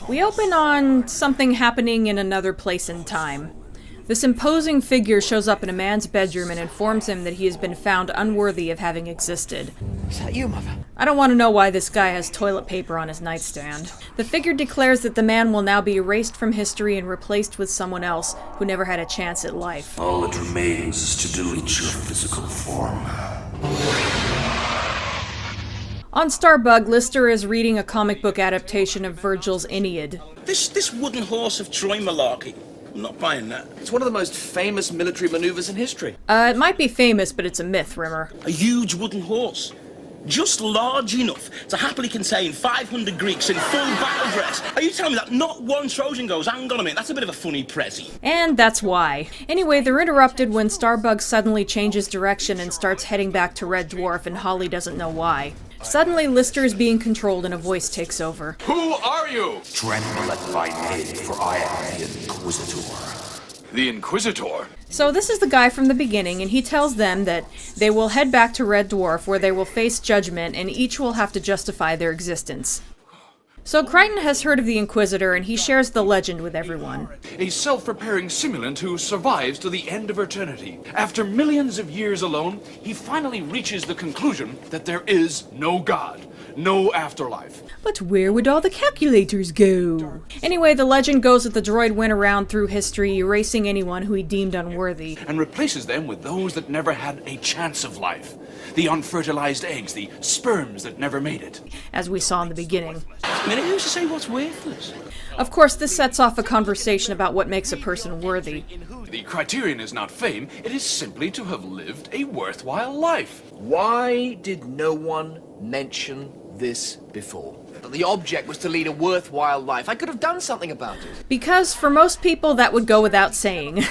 We open on something happening in another place and time. This imposing figure shows up in a man's bedroom and informs him that he has been found unworthy of having existed. Is that you, Mother? I don't want to know why this guy has toilet paper on his nightstand. The figure declares that the man will now be erased from history and replaced with someone else who never had a chance at life. All that remains is to delete your physical form. On Starbug, Lister is reading a comic book adaptation of Virgil's Aeneid. This wooden horse of Troy malarkey. I'm not buying that. It's one of the most famous military maneuvers in history. It might be famous, but it's a myth, Rimmer. A huge wooden horse. Just large enough to happily contain 500 Greeks in full battle dress. Are you telling me that not one Trojan goes, hang on a minute, that's a bit of a funny prezi? And that's why. Anyway, they're interrupted when Starbug suddenly changes direction and starts heading back to Red Dwarf, and Holly doesn't know why. Suddenly, Lister is being controlled and a voice takes over. Who are you? Tremble at my name, for I am the Inquisitor. The Inquisitor? So this is the guy from the beginning, and he tells them that they will head back to Red Dwarf, where they will face judgment, and each will have to justify their existence. So Crichton has heard of the Inquisitor, and he shares the legend with everyone. A self-repairing simulant who survives to the end of eternity. After millions of years alone, he finally reaches the conclusion that there is no God, no afterlife. But where would all the calculators go? Anyway, the legend goes that the droid went around through history, erasing anyone who he deemed unworthy. And replaces them with those that never had a chance of life. The unfertilized eggs, the sperms that never made it. As we saw in the beginning. I mean, who's to say what's worthless? Of course, this sets off a conversation about what makes a person worthy. The criterion is not fame, it is simply to have lived a worthwhile life. Why did no one mention this before? That the object was to lead a worthwhile life. I could have done something about it. Because for most people, that would go without saying.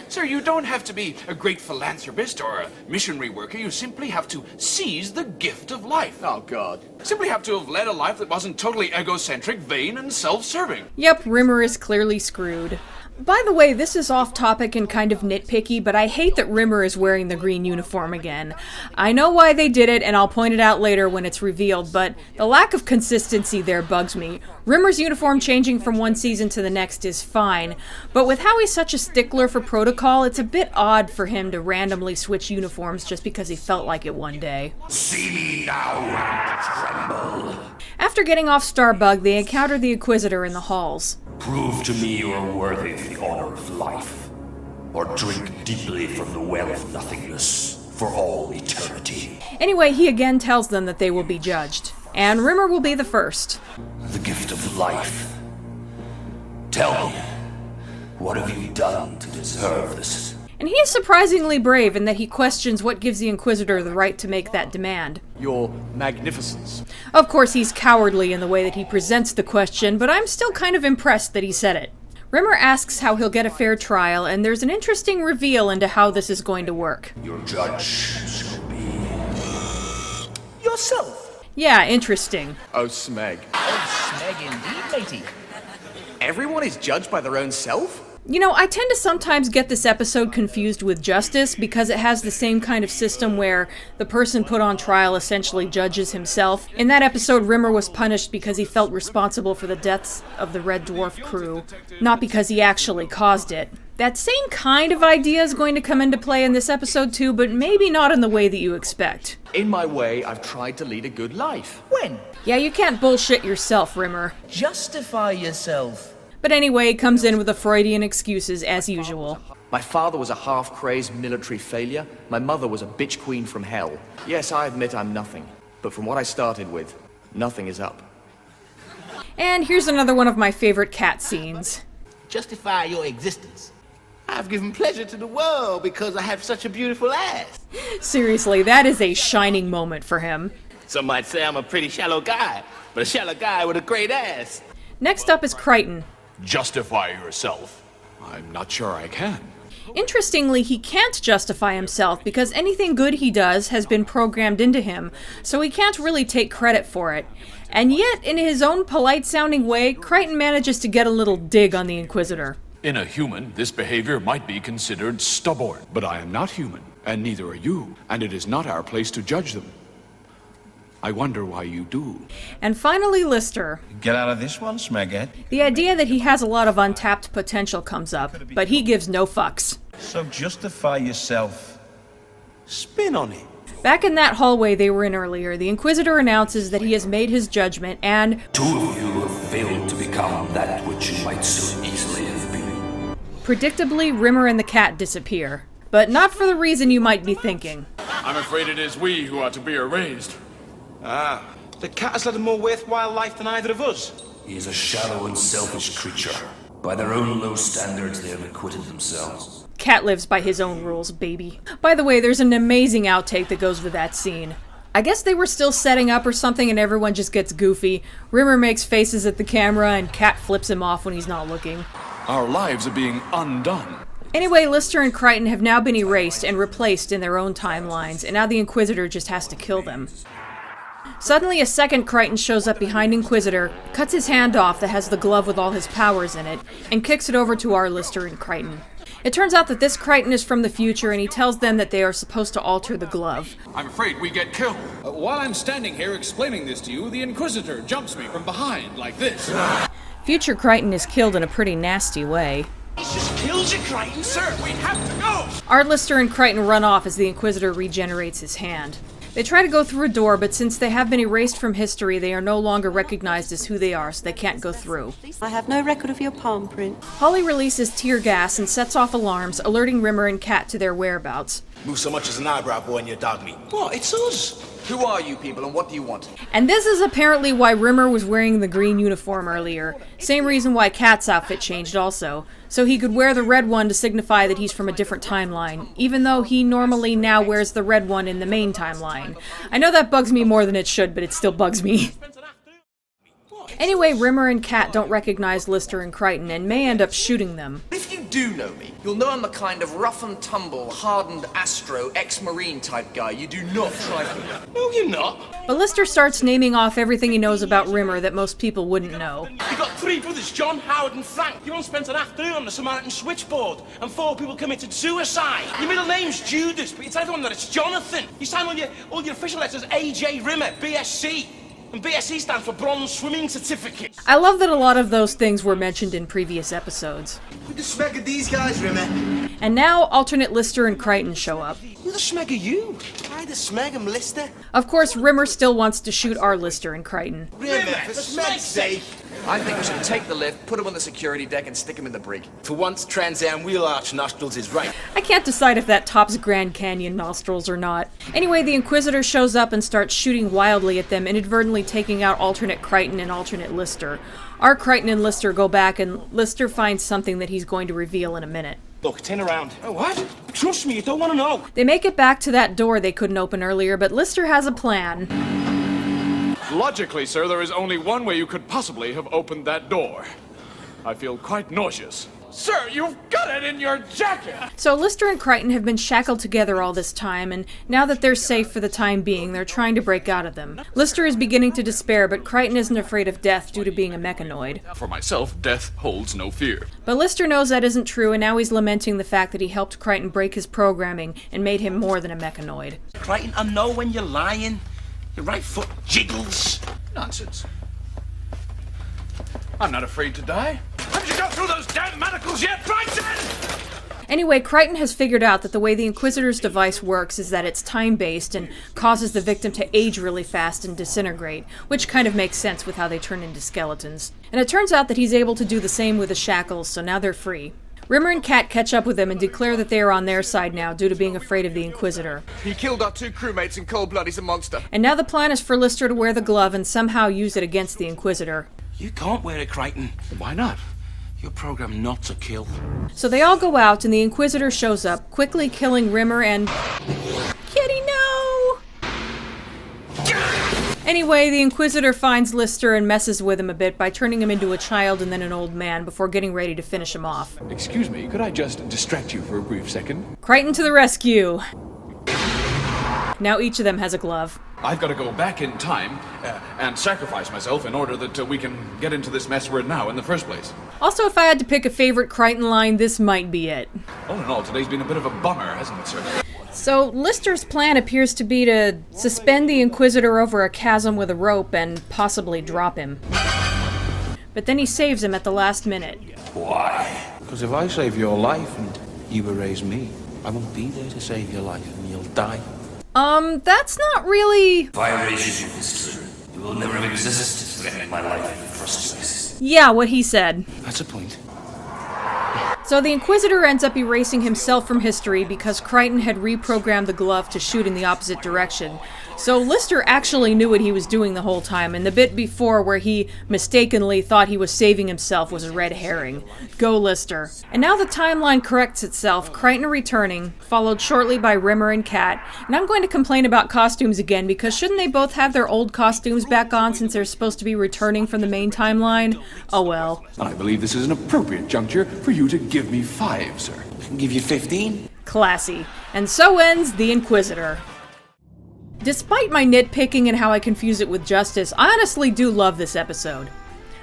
Sir, you don't have to be a great philanthropist or a missionary worker. You simply have to seize the gift of life. Oh, God. Simply have to have led a life that wasn't totally egocentric, vain, and self-serving. Yep, Rimmer is clearly screwed. By the way, this is off topic and kind of nitpicky, but I hate that Rimmer is wearing the green uniform again. I know why they did it, and I'll point it out later when it's revealed, but the lack of consistency there bugs me. Rimmer's uniform changing from one season to the next is fine, but with how he's such a stickler for protocol, it's a bit odd for him to randomly switch uniforms just because he felt like it one day. See me now and tremble. After getting off Starbug, they encounter the Inquisitor in the halls. Prove to me you are worthy of the honor of life, or drink deeply from the well of nothingness for all eternity. Anyway, he again tells them that they will be judged, and Rimmer will be the first. The gift of life. Tell me, what have you done to deserve this? And he is surprisingly brave in that he questions what gives the Inquisitor the right to make that demand. Your magnificence. Of course, he's cowardly in the way that he presents the question, but I'm still kind of impressed that he said it. Rimmer asks how he'll get a fair trial, and there's an interesting reveal into how this is going to work. Your judge shall be... Yourself. Yeah, interesting. Oh, Smeg. Oh, Smeg indeed, matey. Everyone is judged by their own self? You know, I tend to sometimes get this episode confused with Justice because it has the same kind of system where the person put on trial essentially judges himself. In that episode, Rimmer was punished because he felt responsible for the deaths of the Red Dwarf crew, not because he actually caused it. That same kind of idea is going to come into play in this episode too, but maybe not in the way that you expect. In my way, I've tried to lead a good life. When? Yeah, you can't bullshit yourself, Rimmer. Justify yourself. But anyway, he comes in with the Freudian excuses as usual. My father was a half-crazed military failure. My mother was a bitch queen from hell. Yes, I admit I'm nothing. But from what I started with, nothing is up. And here's another one of my favorite cat scenes. Justify your existence. I've given pleasure to the world because I have such a beautiful ass. Seriously, that is a shining moment for him. Some might say I'm a pretty shallow guy, but a shallow guy with a great ass. Next up is Crichton. Justify yourself. I'm not sure I can. Interestingly, he can't justify himself because anything good he does has been programmed into him, so he can't really take credit for it. And yet, in his own polite-sounding way, Crichton manages to get a little dig on the Inquisitor. In a human, this behavior might be considered stubborn, but I am not human, and neither are you, and it is not our place to judge them. I wonder why you do. And finally, Lister. Get out of this one, Smeghead. The idea that he has a lot of untapped potential comes up, but he gives no fucks. So justify yourself. Spin on it. Back in that hallway they were in earlier, the Inquisitor announces that he has made his judgment and... 2 of you have failed to become that which you might so easily have been. Predictably, Rimmer and the cat disappear. But not for the reason you might be thinking. I'm afraid it is we who are to be erased. Ah, the cat has led a more worthwhile life than either of us. He is a shallow and selfish creature. By their own low standards, they have acquitted themselves. Cat lives by his own rules, baby. By the way, there's an amazing outtake that goes with that scene. I guess they were still setting up or something and everyone just gets goofy. Rimmer makes faces at the camera and Cat flips him off when he's not looking. Our lives are being undone. Anyway, Lister and Crichton have now been erased and replaced in their own timelines, and now the Inquisitor just has to kill them. Suddenly, a second Crichton shows up behind Inquisitor, cuts his hand off that has the glove with all his powers in it, and kicks it over to our Lister and Crichton. It turns out that this Crichton is from the future, and he tells them that they are supposed to alter the glove. I'm afraid we get killed. While I'm standing here explaining this to you, the Inquisitor jumps me from behind, like this. Future Crichton is killed in a pretty nasty way. He's just killed you, Crichton, sir. We have to go. Our Lister and Crichton run off as the Inquisitor regenerates his hand. They try to go through a door, but since they have been erased from history, they are no longer recognized as who they are, so they can't go through. I have no record of your palm print. Holly releases tear gas and sets off alarms, alerting Rimmer and Cat to their whereabouts. Move so much as an eyebrow, boy, and you dog me. What? It's us. Who are you people and what do you want? And this is apparently why Rimmer was wearing the green uniform earlier. Same reason why Cat's outfit changed also. So he could wear the red one to signify that he's from a different timeline, even though he normally now wears the red one in the main timeline. I know that bugs me more than it should, but it still bugs me. Anyway, Rimmer and Cat don't recognize Lister and Crichton and may end up shooting them. If you do know me, you'll know I'm a kind of rough and tumble, hardened astro, ex-marine type guy. You do not try me. No, you're not. But Lister starts naming off everything he knows about Rimmer that most people wouldn't know. You've got 3 brothers, John, Howard and Frank. You once spent an afternoon on the Samaritan switchboard, and 4 people committed suicide. Your middle name's Judas, but you tell everyone that it's Jonathan. You sign all your official letters A.J. Rimmer, BSc. And BSc stands for Bronze Swimming Certificate. I love that a lot of those things were mentioned in previous episodes. Who the smack of these guys, Rimmer? And now, alternate Lister and Crichton show up. Who the smeg are you? I the smeg 'em, Lister. Of course, Rimmer still wants to shoot our Lister and Crichton. Rimmer, for smeg's sake. I think we should take the lift, put him on the security deck, and stick him in the brig. For once, Trans Am Wheel Arch Nostrils is right. I can't decide if that tops Grand Canyon nostrils or not. Anyway, the Inquisitor shows up and starts shooting wildly at them, inadvertently taking out alternate Crichton and alternate Lister. Our Crichton and Lister go back, and Lister finds something that he's going to reveal in a minute. Look, turn around. Oh, what? Trust me, you don't want to know. They make it back to that door they couldn't open earlier, but Lister has a plan. Logically, sir, there is only one way you could possibly have opened that door. I feel quite nauseous. Sir, you've got it in your jacket! So Lister and Crichton have been shackled together all this time, and now that they're safe for the time being, they're trying to break out of them. Lister is beginning to despair, but Crichton isn't afraid of death due to being a mechanoid. For myself, death holds no fear. But Lister knows that isn't true, and now he's lamenting the fact that he helped Crichton break his programming and made him more than a mechanoid. Crichton, I know when you're lying. Your right foot jiggles. Nonsense. I'm not afraid to die. Haven't you got through those damn manacles yet, Crichton? Anyway, Crichton has figured out that the way the Inquisitor's device works is that it's time-based and causes the victim to age really fast and disintegrate, which kind of makes sense with how they turn into skeletons. And it turns out that he's able to do the same with the shackles, so now they're free. Rimmer and Cat catch up with them and declare that they are on their side now due to being afraid of the Inquisitor. He killed our 2 crewmates in cold blood. He's a monster. And now the plan is for Lister to wear the glove and somehow use it against the Inquisitor. You can't wear it, Crichton. Why not? You're programmed not to kill. So they all go out and the Inquisitor shows up, quickly killing Rimmer and... Kitty, no! Anyway, the Inquisitor finds Lister and messes with him a bit by turning him into a child and then an old man before getting ready to finish him off. Excuse me, could I just distract you for a brief second? Crichton to the rescue! Now each of them has a glove. I've got to go back in time and sacrifice myself in order that we can get into this mess we're in now in the first place. Also, if I had to pick a favorite Crichton line, this might be it. All in all, today's been a bit of a bummer, hasn't it, sir? So Lister's plan appears to be to suspend the Inquisitor over a chasm with a rope and possibly drop him. But then he saves him at the last minute. Why? Because if I save your life and you erase me, I won't be there to save your life and you'll die. That's not really... If I erase you from history, you will never have existed to threaten my life in the first place. Yeah, what he said. That's a point. So the Inquisitor ends up erasing himself from history because Crichton had reprogrammed the glove to shoot in the opposite direction. So Lister actually knew what he was doing the whole time, and the bit before where he mistakenly thought he was saving himself was a red herring. Go Lister. And now the timeline corrects itself, Crichton returning, followed shortly by Rimmer and Kat. And I'm going to complain about costumes again, because shouldn't they both have their old costumes back on since they're supposed to be returning from the main timeline? Oh well. I believe this is an appropriate juncture for you to give me 5, sir. I can give you 15. Classy. And so ends The Inquisitor. Despite my nitpicking and how I confuse it with Justice, I honestly do love this episode.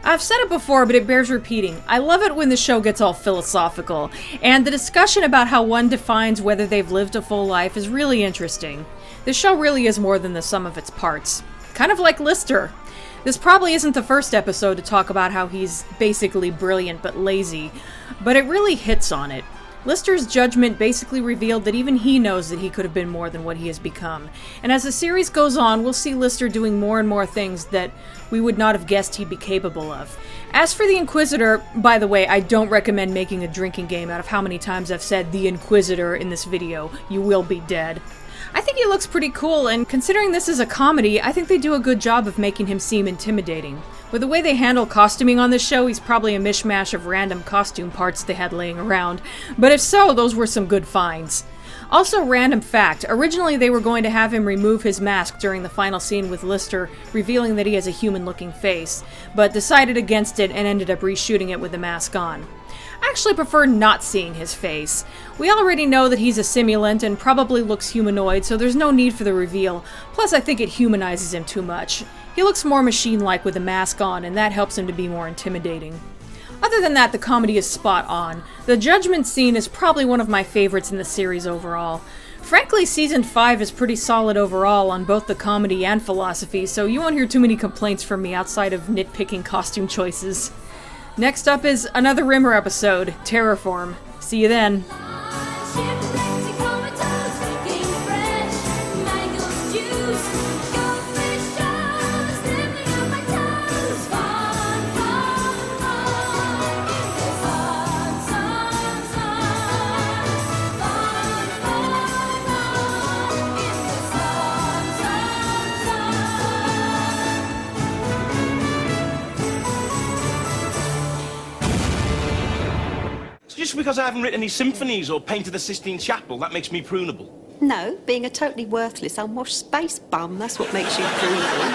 I've said it before, but it bears repeating. I love it when the show gets all philosophical, and the discussion about how one defines whether they've lived a full life is really interesting. This show really is more than the sum of its parts. Kind of like Lister. This probably isn't the first episode to talk about how he's basically brilliant but lazy, but it really hits on it. Lister's judgment basically revealed that even he knows that he could have been more than what he has become. And as the series goes on, we'll see Lister doing more and more things that we would not have guessed he'd be capable of. As for the Inquisitor, by the way, I don't recommend making a drinking game out of how many times I've said the Inquisitor in this video. You will be dead. I think he looks pretty cool, and considering this is a comedy, I think they do a good job of making him seem intimidating. With the way they handle costuming on this show, he's probably a mishmash of random costume parts they had laying around, but if so, those were some good finds. Also, random fact, originally they were going to have him remove his mask during the final scene with Lister, revealing that he has a human-looking face, but decided against it and ended up reshooting it with the mask on. I actually prefer not seeing his face. We already know that he's a simulant and probably looks humanoid, so there's no need for the reveal, plus I think it humanizes him too much. He looks more machine-like with the mask on, and that helps him to be more intimidating. Other than that, the comedy is spot on. The judgment scene is probably one of my favorites in the series overall. Frankly, Season 5 is pretty solid overall on both the comedy and philosophy, so you won't hear too many complaints from me outside of nitpicking costume choices. Next up is another Rimmer episode, Terraform. See you then. Just because I haven't written any symphonies or painted the Sistine Chapel, that makes me prunable. No, being a totally worthless, unwashed space bum, that's what makes you brutal.